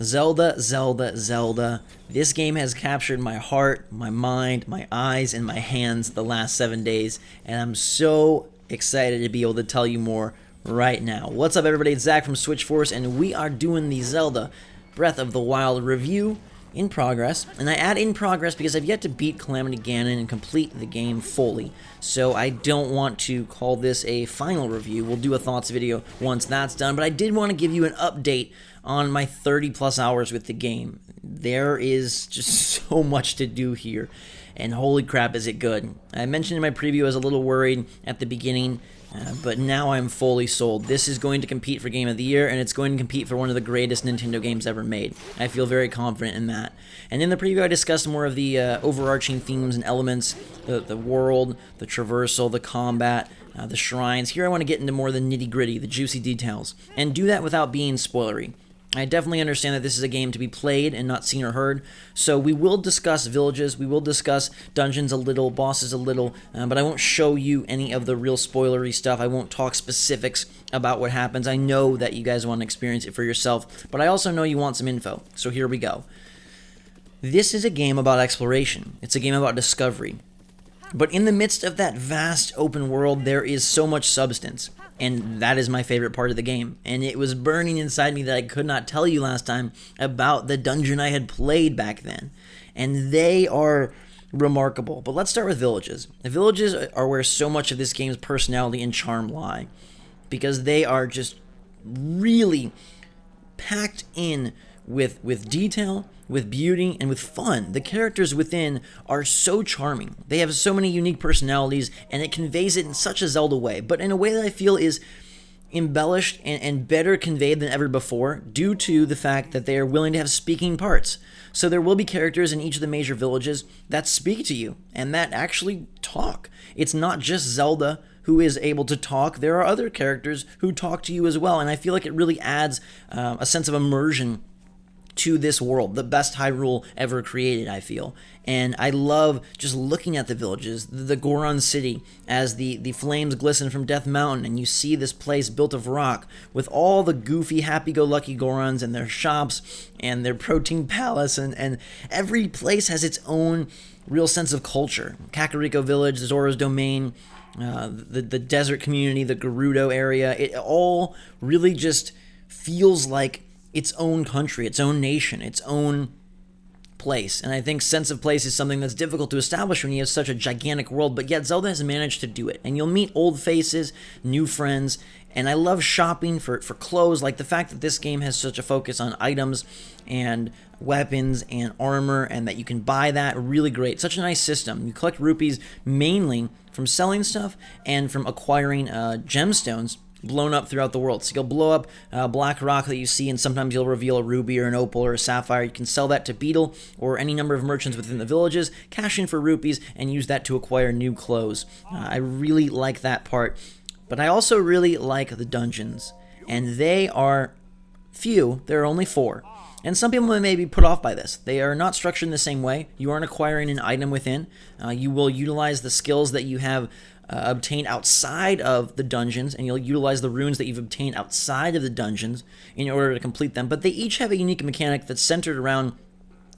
Zelda, Zelda, Zelda. This game has captured my heart, my mind, my eyes, and my hands the last 7 days, and I'm so excited to be able to tell you more right now. What's up, everybody? It's Zach from Switch Force, and we are doing the Zelda Breath of the Wild review in progress. And I add in progress because I've yet to beat Calamity Ganon and complete the game fully. So I don't want to call this a final review. We'll do a thoughts video once that's done. But I did want to give you an update on my 30 plus hours with the game. There is just so much to do here. And holy crap, is it good. I mentioned in my preview I was a little worried at the beginning, but now I'm fully sold. This is going to compete for Game of the Year, and it's going to compete for one of the greatest Nintendo games ever made. I feel very confident in that. And in the preview, I discussed more of the overarching themes and elements, the world, the traversal, the combat, the shrines. Here I want to get into more of the nitty-gritty, the juicy details, and do that without being spoilery. I definitely understand that this is a game to be played and not seen or heard, so we will discuss villages, we will discuss dungeons a little, bosses a little, but I won't show you any of the real spoilery stuff. I won't talk specifics about what happens. I know that you guys want to experience it for yourself, but I also know you want some info, so here we go. This is a game about exploration. It's a game about discovery. But in the midst of that vast open world, there is so much substance. And that is my favorite part of the game. And it was burning inside me that I could not tell you last time about the dungeon I had played back then. And they are remarkable. But let's start with villages. The villages are where so much of this game's personality and charm lie. Because they are just really packed in with detail, with beauty, and with fun. The characters within are so charming. They have so many unique personalities, and it conveys it in such a Zelda way, but in a way that I feel is embellished and better conveyed than ever before due to the fact that they are willing to have speaking parts. So there will be characters in each of the major villages that speak to you and that actually talk. It's not just Zelda who is able to talk. There are other characters who talk to you as well, and I feel like it really adds a sense of immersion to this world, the best Hyrule ever created, I feel. And I love just looking at the villages, the Goron City, as the flames glisten from Death Mountain, and you see this place built of rock with all the goofy, happy-go-lucky Gorons and their shops and their protein palace, and every place has its own real sense of culture. Kakariko Village, Zora's Domain, the desert community, the Gerudo area, it all really just feels like its own country, its own nation, its own place. And I think sense of place is something that's difficult to establish when you have such a gigantic world, but yet Zelda has managed to do it. And you'll meet old faces, new friends, and I love shopping for clothes, like the fact that this game has such a focus on items and weapons and armor, and that you can buy that, really great. Such a nice system. You collect rupees mainly from selling stuff and from acquiring gemstones blown up throughout the world. So you'll blow up a black rock that you see, and sometimes you'll reveal a ruby or an opal or a sapphire. You can sell that to Beetle or any number of merchants within the villages, cash in for rupees, and use that to acquire new clothes. I really like that part. But I also really like the dungeons, and they are few. There are only 4. And some people may be put off by this. They are not structured in the same way. You aren't acquiring an item within. You will utilize the skills that you have obtained outside of the dungeons, and you'll utilize the runes that you've obtained outside of the dungeons in order to complete them. But they each have a unique mechanic that's centered around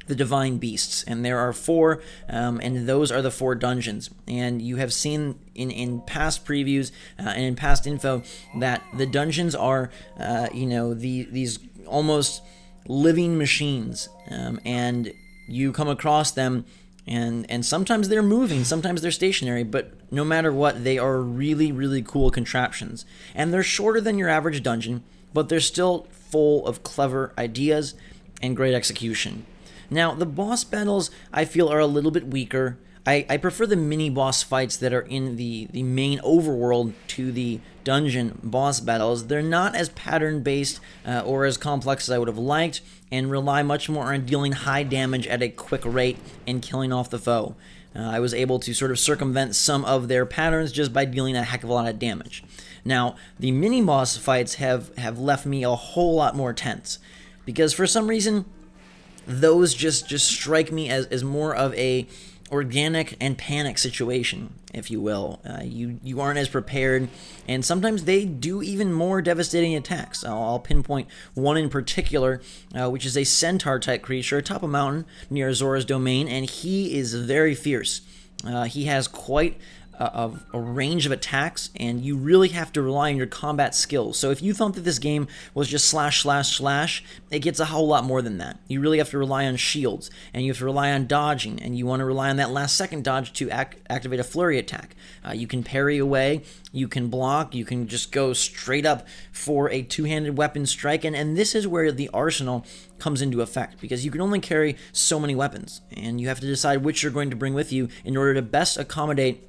the divine beasts, and there are 4, and those are the 4 dungeons. And you have seen in past previews and in past info that the dungeons are, these almost living machines, and you come across them. And sometimes they're moving, sometimes they're stationary, but no matter what, they are really, really cool contraptions. And they're shorter than your average dungeon, but they're still full of clever ideas and great execution. Now, the boss battles, I feel, are a little bit weaker. I prefer the mini-boss fights that are in the main overworld to the dungeon boss battles. They're not as pattern-based or as complex as I would have liked, and rely much more on dealing high damage at a quick rate and killing off the foe. I was able to sort of circumvent some of their patterns just by dealing a heck of a lot of damage. Now, the mini-boss fights have left me a whole lot more tense, because for some reason, those just strike me as more of a organic and panic situation, if you will. You aren't as prepared, and sometimes they do even more devastating attacks. I'll pinpoint one in particular, which is a centaur-type creature atop a mountain near Zora's domain, and he is very fierce. He has quite a range of attacks, and you really have to rely on your combat skills. So if you thought that this game was just slash, slash, slash, it gets a whole lot more than that. You really have to rely on shields, and you have to rely on dodging, and you want to rely on that last second dodge to activate a flurry attack. You can parry away, you can block, you can just go straight up for a two-handed weapon strike, and this is where the arsenal comes into effect, because you can only carry so many weapons, and you have to decide which you're going to bring with you in order to best accommodate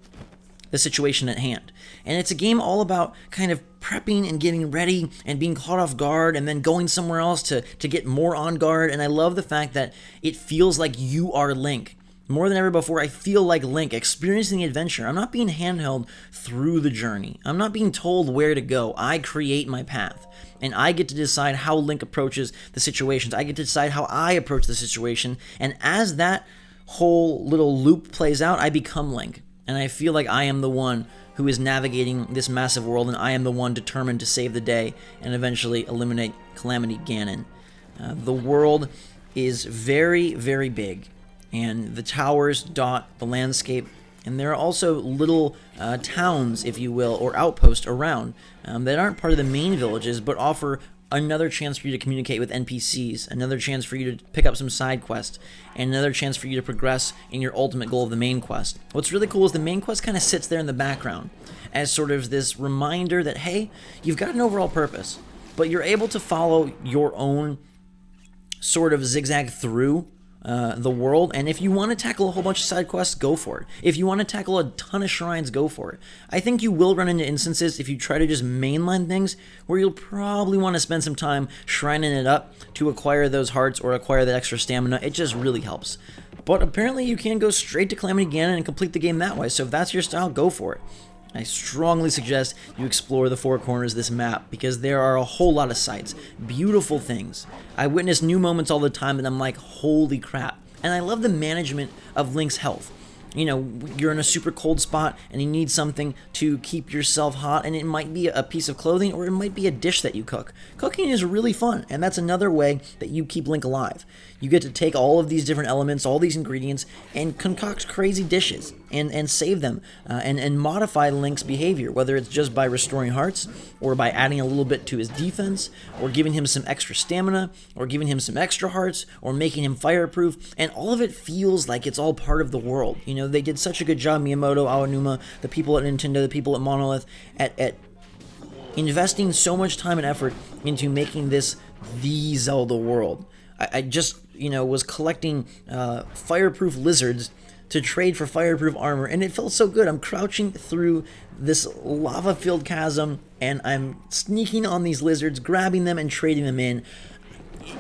the situation at hand. And it's a game all about kind of prepping and getting ready and being caught off guard and then going somewhere else to get more on guard. And I love the fact that it feels like you are Link. More than ever before, I feel like Link, experiencing the adventure. I'm not being handheld through the journey. I'm not being told where to go. I create my path. And I get to decide how Link approaches the situations. I get to decide how I approach the situation. And as that whole little loop plays out, I become Link. And I feel like I am the one who is navigating this massive world, and I am the one determined to save the day and eventually eliminate Calamity Ganon. The world is very, very big, and the towers dot the landscape, and there are also little towns, if you will, or outposts around that aren't part of the main villages, but offer another chance for you to communicate with NPCs, another chance for you to pick up some side quests, and another chance for you to progress in your ultimate goal of the main quest. What's really cool is the main quest kind of sits there in the background as sort of this reminder that, hey, you've got an overall purpose, but you're able to follow your own sort of zigzag through the world, and if you want to tackle a whole bunch of side quests, go for it. If you want to tackle a ton of shrines, go for it. I think you will run into instances if you try to just mainline things where you'll probably want to spend some time shrining it up to acquire those hearts or acquire that extra stamina. It just really helps. But apparently you can go straight to Calamity Ganon and complete the game that way, so if that's your style, go for it. I strongly suggest you explore the four corners of this map, because there are a whole lot of sights, beautiful things. I witness new moments all the time and I'm like, holy crap. And I love the management of Link's health. You know, you're in a super cold spot and you need something to keep yourself hot, and it might be a piece of clothing or it might be a dish that you cook. Cooking is really fun, and that's another way that you keep Link alive. You get to take all of these different elements, all these ingredients, and concoct crazy dishes and save them and modify Link's behavior, whether it's just by restoring hearts or by adding a little bit to his defense or giving him some extra stamina or giving him some extra hearts or making him fireproof. And all of it feels like it's all part of the world. You know, they did such a good job, Miyamoto, Aonuma, the people at Nintendo, the people at Monolith, at investing so much time and effort into making this the Zelda world. I just, was collecting fireproof lizards to trade for fireproof armor, and it felt so good. I'm crouching through this lava-filled chasm, and I'm sneaking on these lizards, grabbing them and trading them in.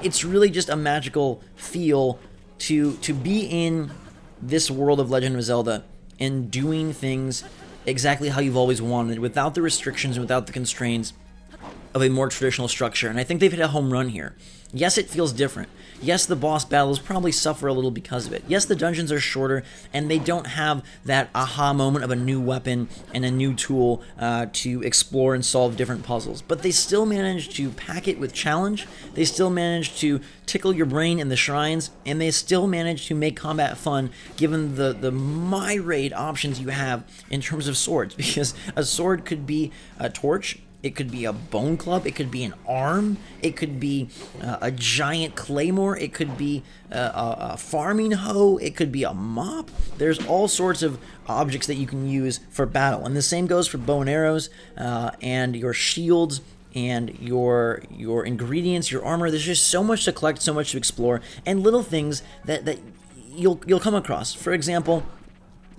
It's really just a magical feel to be in this world of Legend of Zelda and doing things exactly how you've always wanted, without the restrictions and without the constraints of a more traditional structure. And I think they've hit a home run here. Yes, it feels different. Yes, the boss battles probably suffer a little because of it. Yes, the dungeons are shorter, and they don't have that aha moment of a new weapon and a new tool to explore and solve different puzzles. But they still manage to pack it with challenge. They still manage to tickle your brain in the shrines, and they still manage to make combat fun given the myriad options you have in terms of swords. Because a sword could be a torch, it could be a bone club, it could be an arm, it could be a giant claymore, it could be a farming hoe, it could be a mop. There's all sorts of objects that you can use for battle. And the same goes for bow and arrows and your shields and your ingredients, your armor. There's just so much to collect, so much to explore, and little things that you'll come across. For example,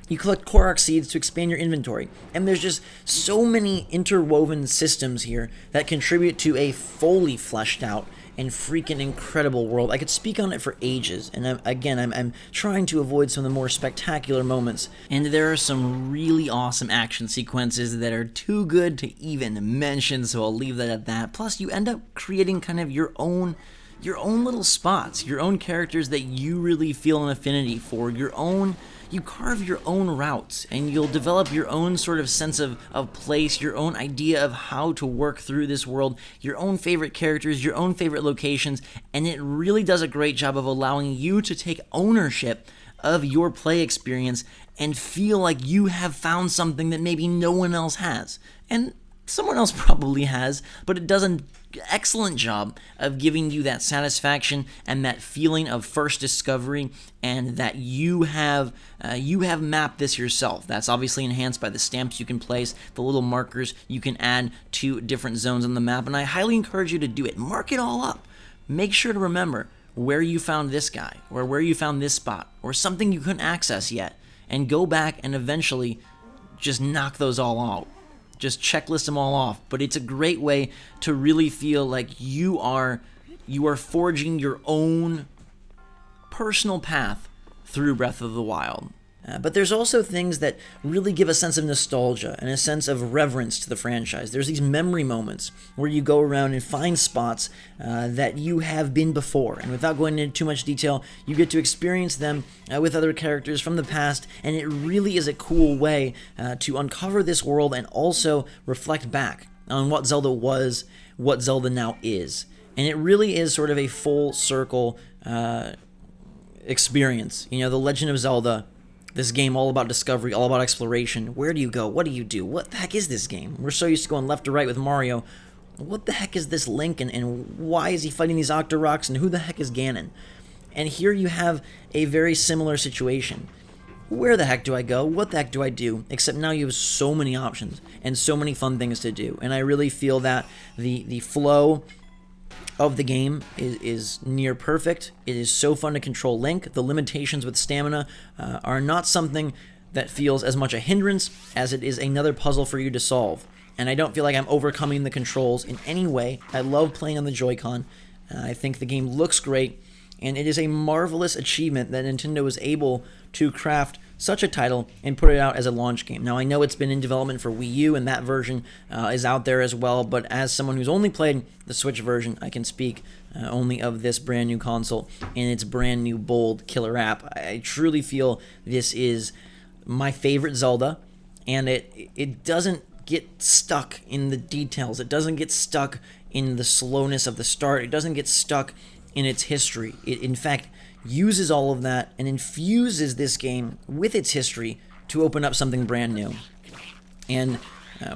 you collect Korok seeds to expand your inventory, and there's just so many interwoven systems here that contribute to a fully fleshed out and freaking incredible world. I could speak on it for ages, and I'm trying to avoid some of the more spectacular moments, and there are some really awesome action sequences that are too good to even mention, so I'll leave that at that. Plus, you end up creating kind of your own your own little spots, your own characters that you really feel an affinity for, you carve your own routes, and you'll develop your own sort of sense of place, your own idea of how to work through this world, your own favorite characters, your own favorite locations, and it really does a great job of allowing you to take ownership of your play experience and feel like you have found something that maybe no one else has. And someone else probably has, but it does an excellent job of giving you that satisfaction and that feeling of first discovery, and that you have mapped this yourself. That's obviously enhanced by the stamps you can place, the little markers you can add to different zones on the map, and I highly encourage you to do it. Mark it all up. Make sure to remember where you found this guy, or where you found this spot, or something you couldn't access yet, and go back and eventually just knock those all out. Just checklist them all off. But it's a great way to really feel like you are forging your own personal path through Breath of the Wild. But there's also things that really give a sense of nostalgia and a sense of reverence to the franchise. There's these memory moments where you go around and find spots that you have been before. And without going into too much detail, you get to experience them with other characters from the past. And it really is a cool way to uncover this world and also reflect back on what Zelda was, what Zelda now is. And it really is sort of a full circle experience. You know, The Legend of Zelda, this game all about discovery, all about exploration. Where do you go? What do you do? What the heck is this game? We're so used to going left to right with Mario. What the heck is this Link, and why is he fighting these Octoroks, and who the heck is Ganon? And here you have a very similar situation. Where the heck do I go? What the heck do I do? Except now you have so many options and so many fun things to do. And I really feel that the flow of the game is near perfect. It is so fun to control Link. The limitations with stamina are not something that feels as much a hindrance as it is another puzzle for you to solve. And I don't feel like I'm overcoming the controls in any way. I love playing on the Joy-Con. I think the game looks great, and it is a marvelous achievement that Nintendo was able to craft such a title and put it out as a launch game. Now, I know it's been in development for Wii U, and that version is out there as well, but as someone who's only played the Switch version, I can speak only of this brand new console and its brand new, bold, killer app. I truly feel this is my favorite Zelda, and it doesn't get stuck in the details. It doesn't get stuck in the slowness of the start. It doesn't get stuck in its history. It, in fact, uses all of that and infuses this game with its history to open up something brand new. And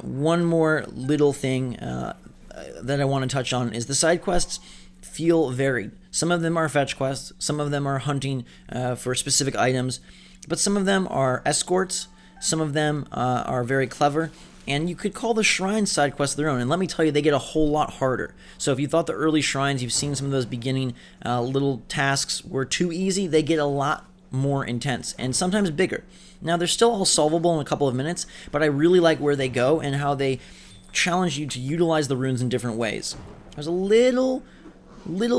one more little thing that I want to touch on is the side quests feel varied. Some of them are fetch quests, some of them are hunting for specific items, but some of them are escorts, some of them are very clever, and you could call the shrine side quests their own, and let me tell you, they get a whole lot harder. So if you thought the early shrines, you've seen some of those beginning little tasks were too easy, they get a lot more intense, and sometimes bigger. Now, they're still all solvable in a couple of minutes, but I really like where they go and how they challenge you to utilize the runes in different ways. I was a little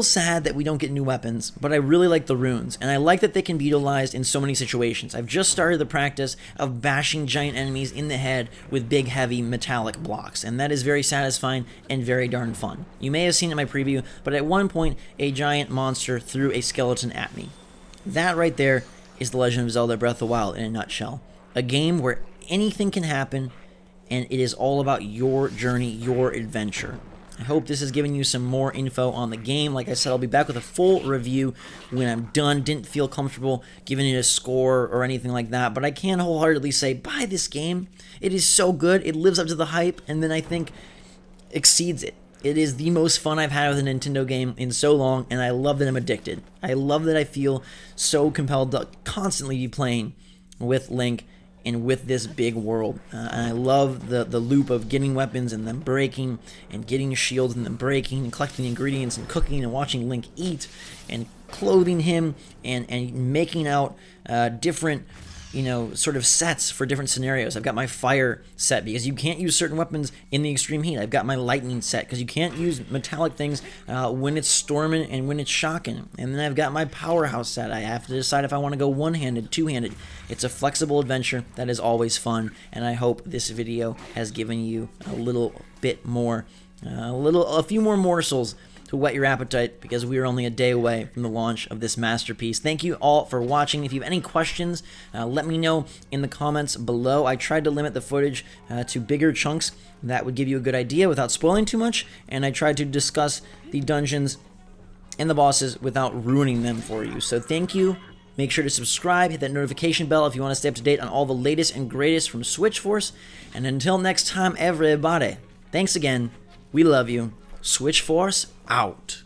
sad that we don't get new weapons, but I really like the runes, and I like that they can be utilized in so many situations. I've just started the practice of bashing giant enemies in the head with big, heavy, metallic blocks, and that is very satisfying and very darn fun. You may have seen it in my preview, but at one point, a giant monster threw a skeleton at me. That right there is The Legend of Zelda Breath of the Wild in a nutshell. A game where anything can happen, and it is all about your journey, your adventure. I hope this has given you some more info on the game. Like I said, I'll be back with a full review when I'm done. Didn't feel comfortable giving it a score or anything like that, but I can wholeheartedly say, buy this game. It is so good. It lives up to the hype, and then I think exceeds it. It is the most fun I've had with a Nintendo game in so long, and I love that I'm addicted. I love that I feel so compelled to constantly be playing with Link and with this big world. And I love the loop of getting weapons and then breaking, and getting shields and then breaking, and collecting ingredients and cooking and watching Link eat and clothing him and making out different, sort of sets for different scenarios. I've got my fire set because you can't use certain weapons in the extreme heat. I've got my lightning set because you can't use metallic things when it's storming and when it's shocking. And then I've got my powerhouse set. I have to decide if I want to go one-handed, two-handed. It's a flexible adventure that is always fun, and I hope this video has given you a little bit more, a few more morsels to whet your appetite because we are only a day away from the launch of this masterpiece. Thank you all for watching. If you have any questions, let me know in the comments below. I tried to limit the footage to bigger chunks that would give you a good idea without spoiling too much, and I tried to discuss the dungeons and the bosses without ruining them for you. So thank you. Make sure to subscribe, hit that notification bell if you want to stay up to date on all the latest and greatest from Switch Force. And until next time, everybody, thanks again. We love you. Switch Force out.